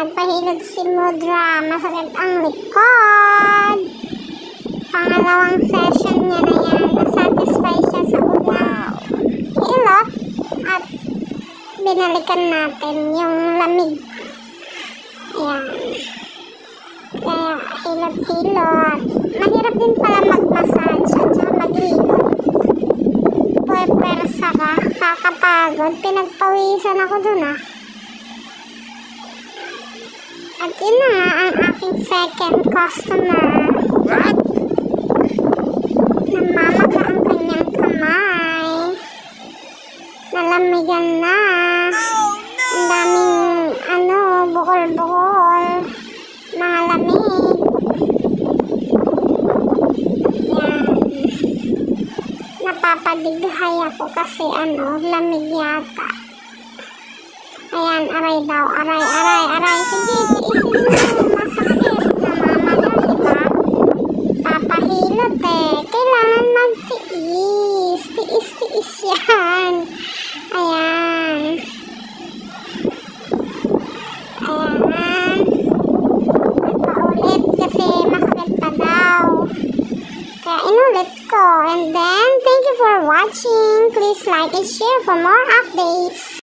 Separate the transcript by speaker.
Speaker 1: nagpahilot si Mudra. Masakit ang likod. Pangalawang session niya na yan. Nasatisfy siya sa unang hilot. At binalikan natin yung lamig. Ayan. Kaya hilot-hilot. Mahirap din pala mag-massage at saka mag-hilot. Pwersa ka. Kakapagod. Pinagpawisan ako dun ah. At yun na nga ang aking second customer.
Speaker 2: What?
Speaker 1: Namamaga ang kanyang kamay. Nalamigan na. Ang daming bukol-bukol. Mga lamig. Yan. Napapadighay ako kasi lamig yata. Ayan, aray daw. Aray. Sige, tiisin mo. Masakit. Namamaga, diba? Papahilot eh. Kailangan magtiis. Tiis yan. Ayan. Paulit kasi masakit pa daw. Kaya inulit ko. And then, thank you for watching. Please like and share for more updates.